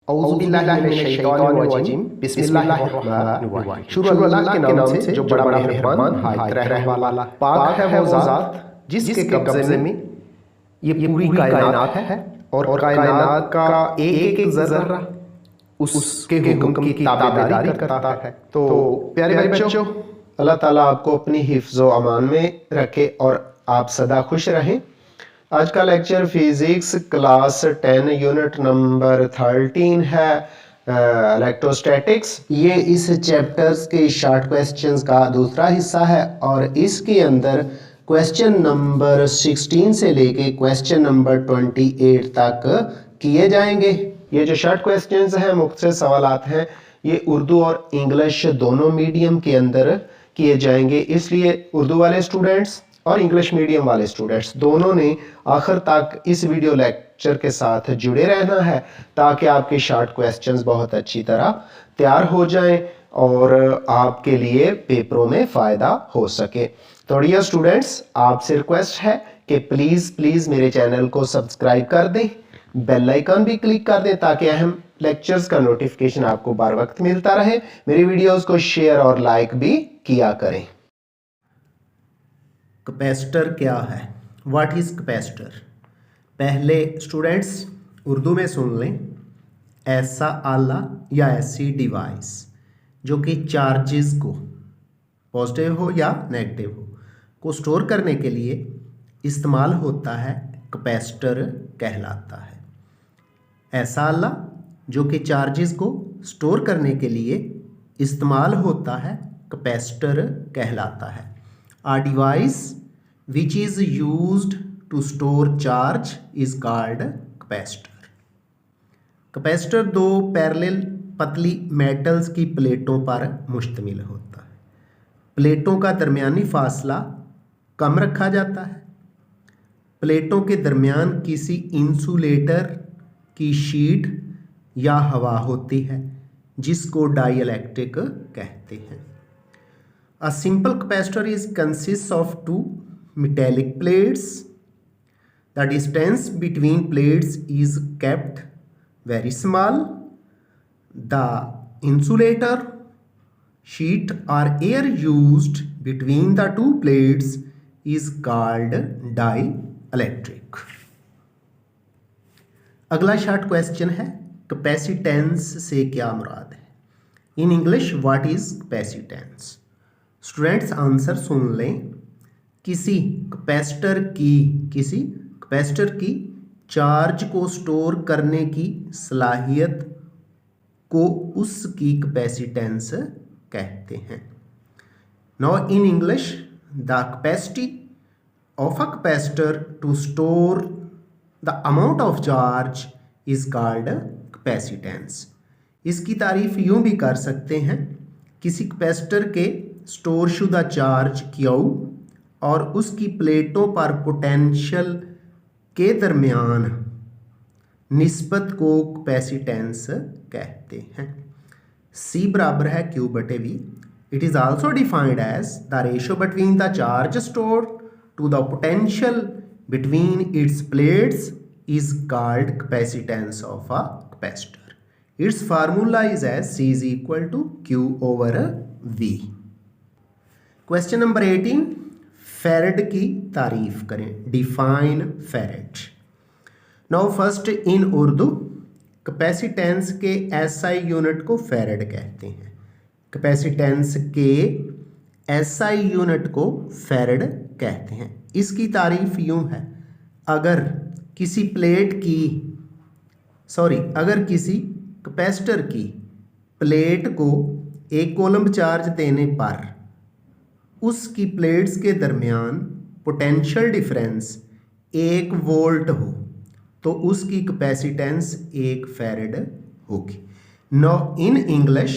औज़ुबिल्लाहिमिनश्शैतानिर्रजीम बिस्मिल्लाहिर्रहमानिर्रहीम। शुरू अल्लाह के नाम से जो बड़ा मेहरबान हायत रहने वाला। पाक है वो ज़ात जिसके कब्ज़े में ये पूरी कायनात है और कायनात का एक एक ज़र्रा उसके हुक्म की ताबेदारी करता है। तो प्यारे बच्चों, अल्लाह ताला आपको अपनी हिफ्ज़ व अमान में रखे और आप सदा खुश रहें। आज का lecture physics class 10 unit number 13 है, इलेक्ट्रोस्टैटिक्स। ये इस चैप्टर्स के शॉर्ट क्वेश्चंस का दूसरा हिस्सा है और इसके अंदर क्वेश्चन नंबर 16 से लेके क्वेश्चन नंबर 28 तक किए जाएंगे। ये जो शॉर्ट क्वेश्चंस हैं, मुख्तसर सवालात हैं, ये उर्दू और इंग्लिश दोनों मीडियम के अंदर किए जाएंगे। इसलिए उर्दू वाले स्टूडेंट्स और इंग्लिश मीडियम वाले स्टूडेंट्स दोनों ने आखिर तक इस वीडियो लेक्चर के साथ जुड़े रहना है ताकि आपके शॉर्ट क्वेश्चंस बहुत अच्छी तरह तैयार हो जाएं और आपके लिए पेपरों में फ़ायदा हो सके। तो डियर स्टूडेंट्स, आपसे रिक्वेस्ट है कि प्लीज़ मेरे चैनल को सब्सक्राइब कर दें, बेल आइकन भी क्लिक कर दें ताकि अहम लेक्चर्स का नोटिफिकेशन आपको बार वक्त मिलता रहे। मेरी वीडियोज़ को शेयर और लाइक भी किया करें। कैपेसिटर क्या है? What is capacitor? पहले स्टूडेंट्स उर्दू में सुन लें। ऐसा आला या ऐसी डिवाइस जो कि चार्जेस को, पॉजिटिव हो या नेगेटिव हो, को स्टोर करने के लिए इस्तेमाल होता है, कैपेसिटर कहलाता है। ऐसा आला जो कि चार्जेस को स्टोर करने के लिए इस्तेमाल होता है, कैपेसिटर कहलाता है। A device which is used to store charge is called capacitor. Capacitor दो पैरेलल पतली मेटल्स की प्लेटों पर मुश्तमिल होता है। प्लेटों का दरमियानी फासला कम रखा जाता है। प्लेटों के दरमियान किसी इंसुलेटर की शीट या हवा होती है जिसको डाइइलेक्ट्रिक कहते हैं। A simple capacitor consists of two metallic plates. The distance between plates is kept very small. The insulator sheet or air used between the two plates is called dielectric. अगला short question है, capacitance से क्या मुराद है? In English what is capacitance? Students answer सुन लें। किसी capacitor की चार्ज को स्टोर करने की सलाहियत को उसकी कैपेसिटेंस कहते हैं। Now in English, the capacity of a capacitor to store the amount of charge is called capacitance. इसकी तारीफ यूं भी कर सकते हैं, किसी कैपेसिटर के स्टोर शुदा चार्ज Q और उसकी प्लेटों पर पोटेंशियल के दरमियान निस्बत को कैपेसिटेंस कहते हैं। C बराबर है Q/V। It is also defined as the ratio between the charge store to the potential between its plates is called capacitance of a capacitor. Its formula is as C is equal to Q/V। Question number 18, farad की तारीफ करें। Define farad. Now first in Urdu, capacitance के SI unit को farad कहते हैं। Capacitance के SI unit को farad कहते हैं। इसकी तारीफ यूं है, अगर किसी कैपेसिटर की प्लेट को एक कूलम्ब चार्ज देने पर उसकी प्लेट्स के दरमियान पोटेंशियल डिफरेंस 1 वोल्ट हो तो उसकी कैपेसिटेंस 1 फैरेड होगी। Now in English,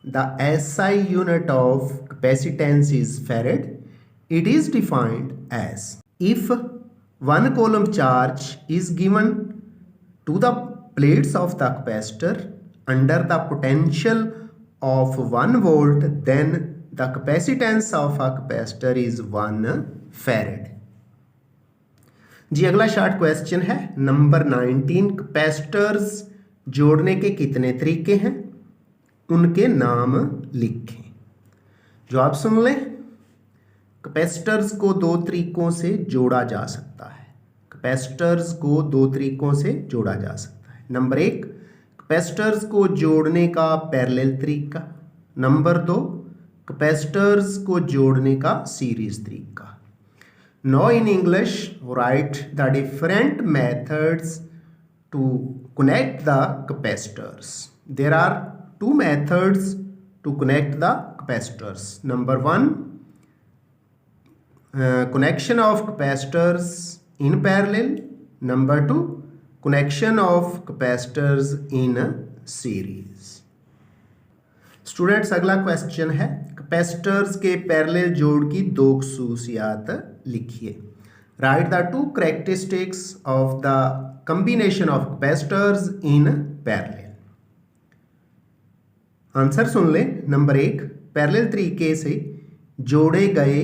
the SI unit of capacitance is farad. It is defined as if 1 coulomb charge is given to the plates of the capacitor under the potential of 1 volt, then the capacitance of a capacitor is 1 farad. जी अगला short question है number 19, capacitors जोड़ने के कितने तरीके हैं, उनके नाम लिखें। जवाब सुन लें। कैपेसिटर्स को दो तरीकों से जोड़ा जा सकता है। कैपेसिटर्स को दो तरीकों से जोड़ा जा सकता है। नंबर 1, कैपेसिटर्स को जोड़ने का पैरेलल तरीका। नंबर 2, कैपेसिटर्स को जोड़ने का सीरीज तरीका। Now in English, write the different methods to connect the capacitors. There are two methods to connect the capacitors. Number 1, connection of capacitors in parallel. Number 2, connection of capacitors in series. Students अगला question है, capacitors के parallel जोड़ की दो खसूसियात लिखिए। Write the two characteristics of the combination of capacitors in parallel. Answer सुन लें। नंबर 1, पैरेलल तरीके से जोड़े गए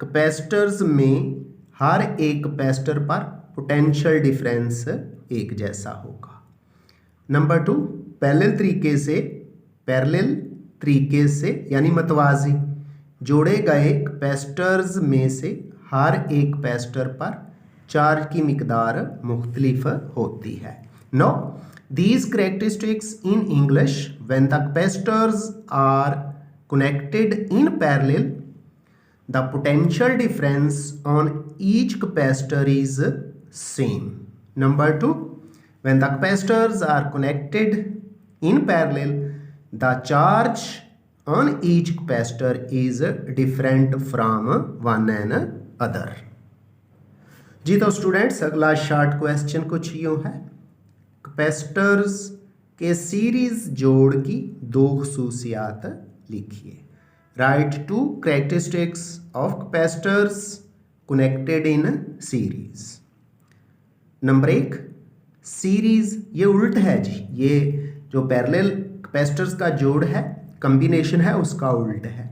कैपेसिटर्स में हर एक कैपेसिटर पर पोटेंशियल डिफरेंस एक जैसा होगा। नंबर 2, पैरेलल तरीके से यानी मतवाजी जोड़े गए कैपेसिटर्स में से हर एक कैपेसिटर पर चार्ज की मिकदार मुख्तलिफ होती है। Know these characteristics in English when the capacitors are connected in parallel the potential difference on each capacitor is same. Number 2, when the capacitors are connected in parallel the charge on each capacitor is different from one another। जी तो students अगला short question कुछ यूँ है, capacitors के series जोड़ की दो खसूसियात लिखिए। Right to characteristics of capacitors connected in series. Number 1, series ये उल्ट है जी, ये जो पैरेलल कैपेसिटर्स का जोड़ है, कॉम्बिनेशन है, उसका उल्ट है।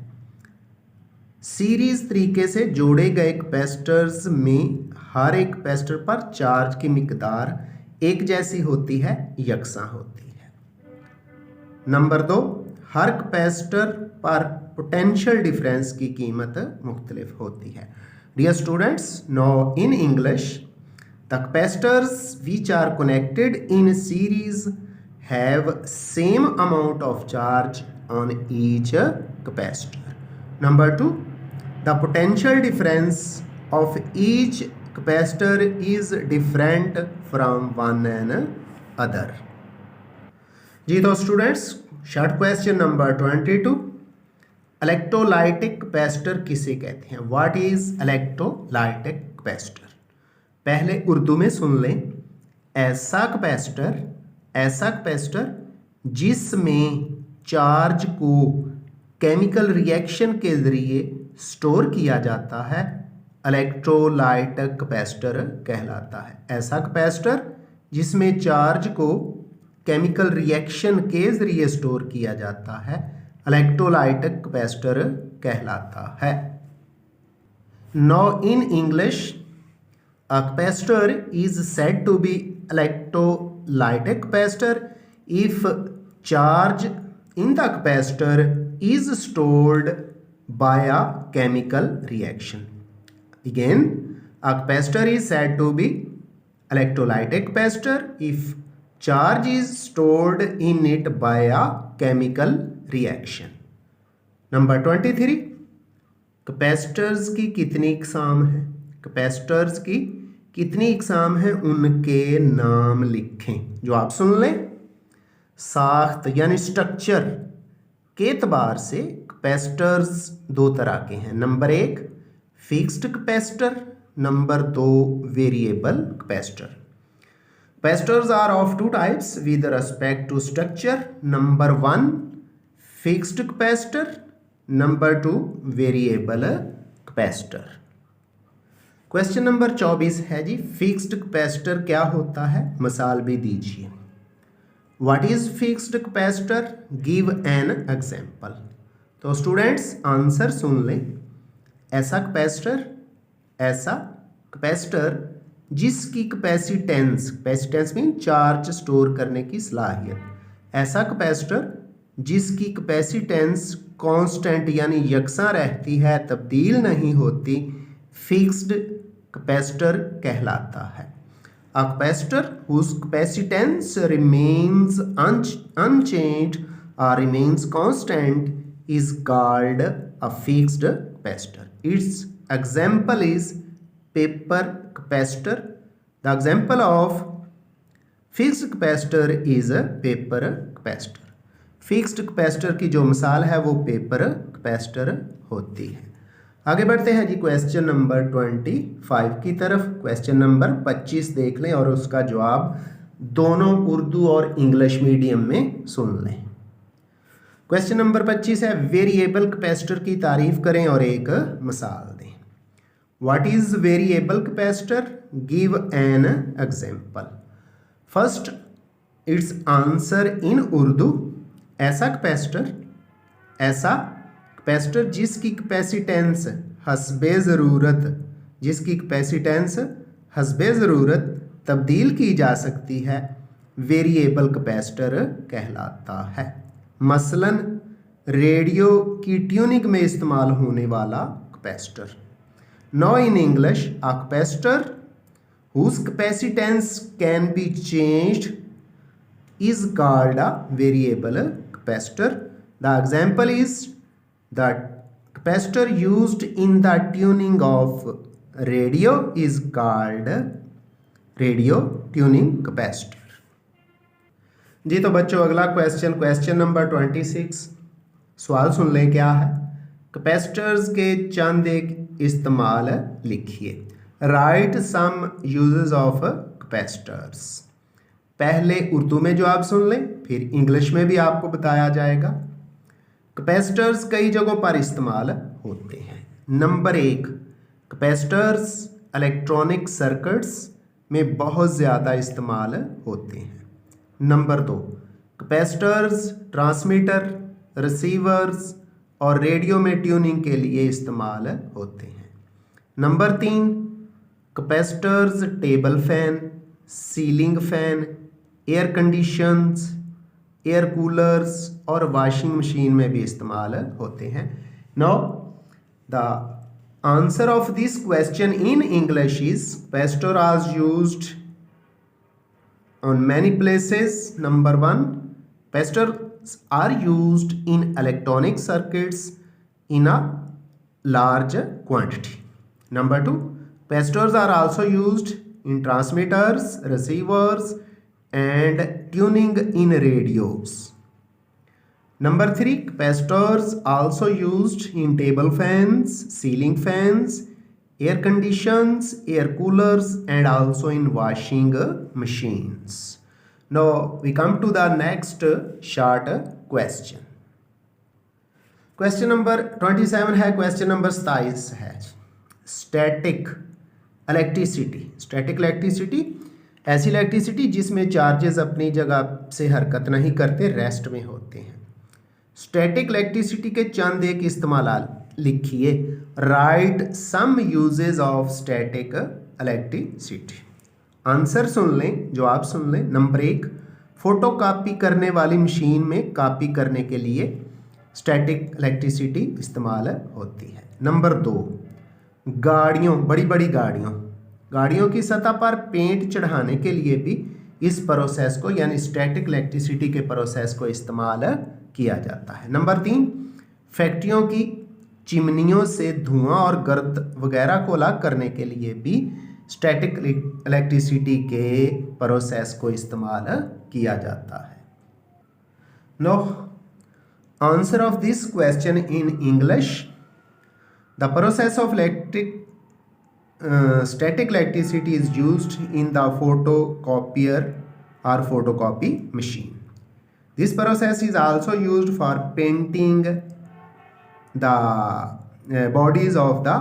सीरीज तरीके से जोड़े गए कैपेसिटर्स में हर एक कैपेसिटर पर चार्ज की मिकदार एक जैसी होती है, यकसा होती है। नंबर 2, हर कैपेसिटर पर पोटेंशियल डिफरेंस की कीमत मुख्तलिफ होती है। Dear students, now in English the capacitors which are connected in series have same amount of charge on each capacitor. Number 2, the potential difference of each capacitor is different from one another। जी तो students short question number 22, electrolytic capacitor किसे कहते हैं? What is electrolytic capacitor? पहले उर्दू में सुन लें। ऐसा capacitor जिसमें charge को केमिकल रिएक्शन के ज़रिए स्टोर किया जाता है, इलेक्ट्रोलाइटिक कैपेसिटर कहलाता है। ऐसा कैपेसिटर जिसमें चार्ज को केमिकल रिएक्शन के ज़रिए स्टोर किया जाता है, इलेक्ट्रोलाइटिक कैपेसिटर कहलाता है। Now in English a capacitor is said to be electrolytic capacitor if charge in the capacitor is stored by a chemical reaction. Again, a capacitor is said to be electrolytic capacitor if charge is stored in it by a chemical reaction. Number 23, capacitors की कितनी इकसाम है? Capacitors की कितनी इकसाम है, उनके नाम लिखें। जो आप सुन लें। साख्त यानी स्ट्रक्चर के एतबार से कैपेसिटर्स दो तरह के हैं। Number 1, fixed capacitor. Number 2, variable capacitor. Capacitors are of two types with respect to structure. Number 1, fixed capacitor. Number 2, variable capacitor. Question number 24 है जी, फिक्स्ड कैपेसिटर क्या होता है? मिसाल भी दीजिए। What is fixed capacitor? Give an example. तो students answer सुन लें। ऐसा कैपेसिटर जिसकी कैपेसिटेंस मीन चार्ज स्टोर करने की सलाहियत, ऐसा कैपेसिटर जिसकी कैपेसिटेंस कांस्टेंट यानी यकसा रहती है, तब्दील नहीं होती, फिक्स्ड कैपेसिटर कहलाता है। A capacitor whose capacitance remains unchanged or remains constant is called a fixed capacitor. Its example is paper capacitor. The example of fixed capacitor is a paper capacitor. Fixed capacitor की जो मिसाल है वो paper capacitor होती है। आगे बढ़ते हैं जी क्वेश्चन नंबर 25 की तरफ। क्वेश्चन नंबर 25 देख लें और उसका जवाब दोनों उर्दू और इंग्लिश मीडियम में सुन लें। क्वेश्चन नंबर 25 है, वेरिएबल कैपेसिटर की तारीफ करें और एक मिसाल दें। What is variable capacitor? Give an example. First it's answer in Urdu, ऐसा कैपेसिटर जिसकी कैपेसिटेंस हस्बे ज़रूरत तब्दील की जा सकती है, वेरिएबल कैपेसिटर कहलाता है। मसलन रेडियो की ट्यूनिंग में इस्तेमाल होने वाला capacitor. Now in English, a capacitor whose capacitance can be changed is called a variable capacitor. The example is the capacitor used in the tuning of radio is called radio tuning capacitor. जी तो बच्चों अगला question number 26 सवाल सुन लें क्या है। Capacitors के चंद एक इस्तेमाल लिखिए। Write some uses of capacitors. पहले उर्दू में जवाब सुन लें, फिर इंग्लिश में भी आपको बताया जाएगा। कैपेसिटर्स कई जगहों पर इस्तेमाल होते हैं। नंबर 1, कैपेसिटर्स इलेक्ट्रॉनिक सर्किट्स में बहुत ज़्यादा इस्तेमाल होते हैं। नंबर 2, कैपेसिटर्स ट्रांसमीटर, रिसीवर्स और रेडियो में ट्यूनिंग के लिए इस्तेमाल होते हैं। Number 3, capacitors table fan, ceiling fan, air conditions, air coolers और वॉशिंग मशीन में भी इस्तेमाल होते हैं। Now the answer of this question in English is capacitor are used on many places. Number 1, capacitors are used in electronic circuits in a large quantity. Number 2, capacitors are also used in transmitters, receivers and tuning in radios. Number 3, capacitors also used in table fans, ceiling fans, air conditions, air coolers and also in washing machines. Now we come to the next short question. Question number 27 है। Question number 27 है, static electricity ऐसी electricity जिसमें charges अपनी जगह से हरकत नहीं करते, रेस्ट में होते हैं। स्टैटिक इलेक्ट्रिसिटी के चंद एक इस्तेमाल लिखिए। Write some uses of static electricity. Answer सुन लें, जवाब सुन लें। नंबर 1, फोटो कॉपी करने वाली मशीन में कॉपी करने के लिए स्टैटिक इलेक्ट्रिसिटी इस्तेमाल होती है। नंबर 2, बड़ी बड़ी गाड़ियों की सतह पर पेंट चढ़ाने के लिए भी इस प्रोसेस को यानी स्टैटिक इलेक्ट्रिसिटी के प्रोसेस को इस्तेमाल किया जाता है। नंबर 3, फैक्ट्रियों की चिमनियों से धुआं और गर्द वगैरह को अलग करने के लिए भी स्टैटिक इलेक्ट्रिसिटी के प्रोसेस को इस्तेमाल किया जाता है। No answer of this question in English, the process of static electricity is used in the photocopier or photocopy machine. This process is also used for painting the bodies of the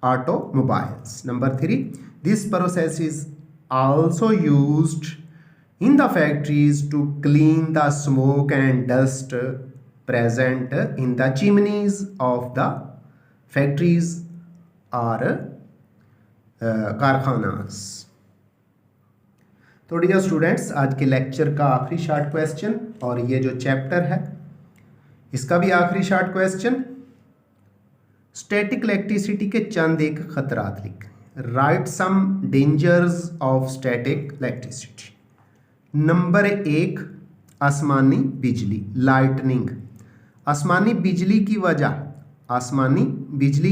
automobiles. Number 3, this process is also used in the factories to clean the smoke and dust present in the chimneys of the factories or कारखानास। तो dear students, आज के lecture का आखिरी short question और ये जो chapter है इसका भी आखिरी शॉर्ट क्वेश्चन। स्टैटिक इलेक्ट्रिसिटी के चंद एक खतरात लिख, write some dangers of static electricity. Number 1, आसमानी बिजली, लाइटनिंग। आसमानी बिजली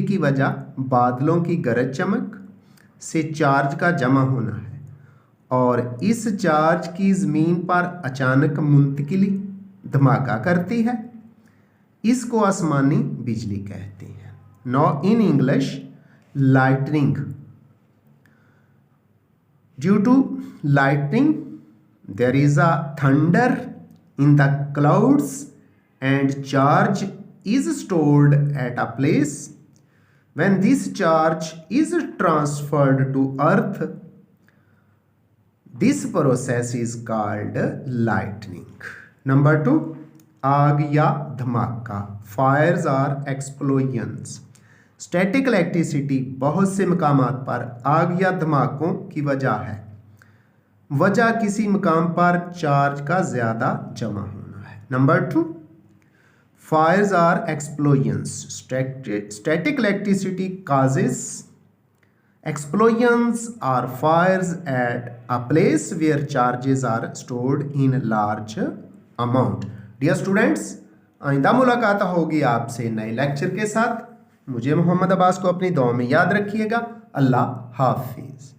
की वजह बादलों की गरज चमक से चार्ज का जमा होना है और इस चार्ज की ज़मीन पर अचानक मुंतकिली धमाका करती है, इसको आसमानी बिजली कहते हैं। Now in English, lightning. Due to lightning there is a thunder in the clouds and charge is stored at a place. When this charge is transferred to earth, this process is called lightning. Number 2, आग या धमाका, fires or explosions. Static electricity बहुत से मकामात पर आग या धमाकों की वजह है। वजह किसी मकाम पर चार्ज का ज़्यादा जमा होना है। Number 2, fires or explosions. Static electricity causes explosions or fires at a place where charges are stored in large amount. Dear students, आइंदा मुलाकात होगी आपसे नए लेक्चर के साथ। मुझे मोहम्मद अब्बास को अपनी दुआ में याद रखिएगा। अल्लाह हाफिज़।